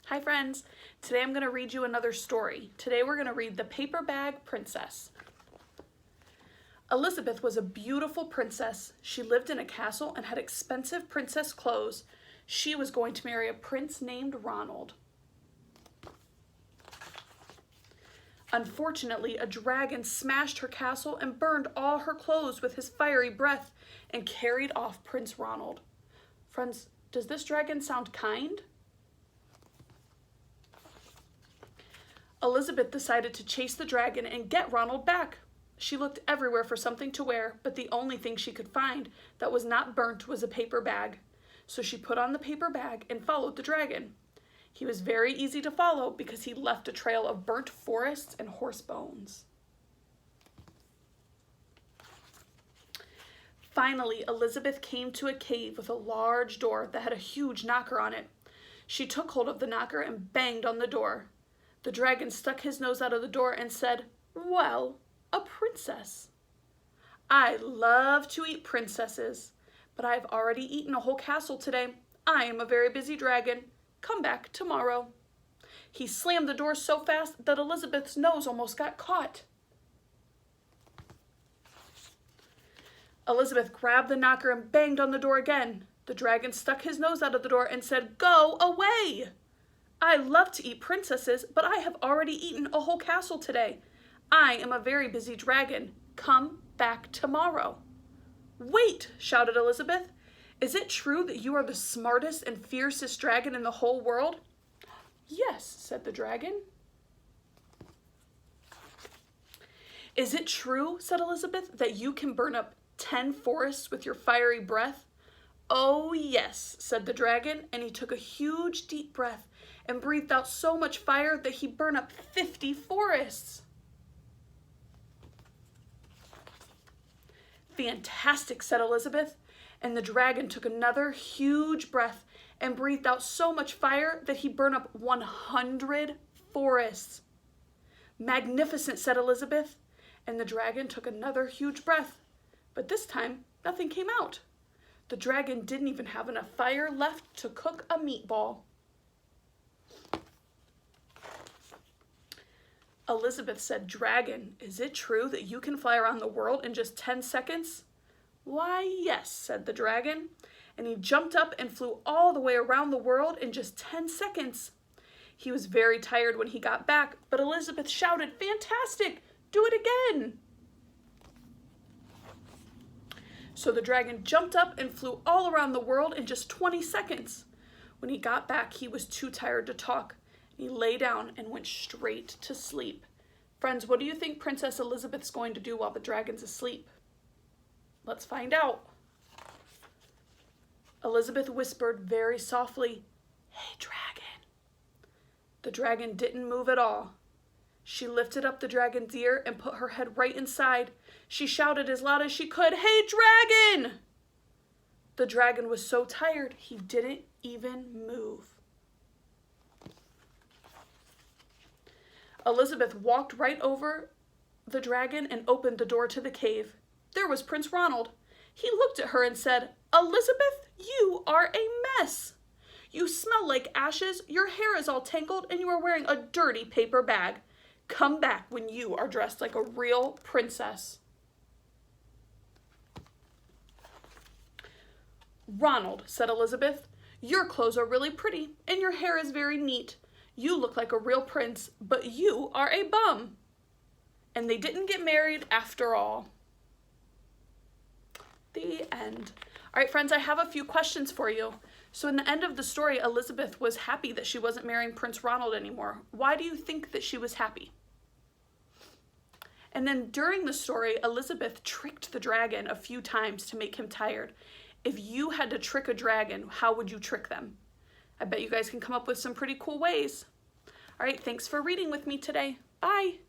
Hi friends, today I'm going to read you another story. Today we're going to read The Paper Bag Princess. Elizabeth was a beautiful princess. She lived in a castle and had expensive princess clothes. She was going to marry a prince named Ronald. Unfortunately, a dragon smashed her castle and burned all her clothes with his fiery breath and carried off Prince Ronald. Friends, does this dragon sound kind? Elizabeth decided to chase the dragon and get Ronald back. She looked everywhere for something to wear, but the only thing she could find that was not burnt was a paper bag. So she put on the paper bag and followed the dragon. He was very easy to follow because he left a trail of burnt forests and horse bones. Finally, Elizabeth came to a cave with a large door that had a huge knocker on it. She took hold of the knocker and banged on the door. The dragon stuck his nose out of the door and said, "Well, a princess. I love to eat princesses, but I've already eaten a whole castle today. I am a very busy dragon. Come back tomorrow." He slammed the door so fast that Elizabeth's nose almost got caught. Elizabeth grabbed the knocker and banged on the door again. The dragon stuck his nose out of the door and said, "Go away. I love to eat princesses, but I have already eaten a whole castle today. I am a very busy dragon. Come back tomorrow." "Wait," shouted Elizabeth. "Is it true that you are the smartest and fiercest dragon in the whole world?" "Yes," said the dragon. "Is it true," said Elizabeth, "that you can burn up 10 forests with your fiery breath?" "Oh, yes," said the dragon, and he took a huge deep breath and breathed out so much fire that he burned up 50 forests. "Fantastic," said Elizabeth, and the dragon took another huge breath and breathed out so much fire that he burned up 100 forests. "Magnificent," said Elizabeth, and the dragon took another huge breath, but this time nothing came out. The dragon didn't even have enough fire left to cook a meatball. Elizabeth said, "Dragon, is it true that you can fly around the world in just 10 seconds? "Why, yes," said the dragon, and he jumped up and flew all the way around the world in just 10 seconds. He was very tired when he got back, but Elizabeth shouted, "Fantastic! Do it again!" So the dragon jumped up and flew all around the world in just 20 seconds. When he got back, he was too tired to talk. He lay down and went straight to sleep. Friends, what do you think Princess Elizabeth's going to do while the dragon's asleep? Let's find out. Elizabeth whispered very softly, "Hey, dragon." The dragon didn't move at all. She lifted up the dragon's ear and put her head right inside. She shouted as loud as she could, "Hey, dragon!" The dragon was so tired, he didn't even move. Elizabeth walked right over the dragon and opened the door to the cave. There was Prince Ronald. He looked at her and said, "Elizabeth, you are a mess. You smell like ashes, your hair is all tangled, and you are wearing a dirty paper bag. Come back when you are dressed like a real princess." "Ronald," said Elizabeth, "your clothes are really pretty, and your hair is very neat. You look like a real prince, but you are a bum." And they didn't get married after all. The end. All right, friends, I have a few questions for you. So in the end of the story, Elizabeth was happy that she wasn't marrying Prince Ronald anymore. Why do you think that she was happy? And then during the story, Elizabeth tricked the dragon a few times to make him tired. If you had to trick a dragon, how would you trick them? I bet you guys can come up with some pretty cool ways. All right, thanks for reading with me today. Bye.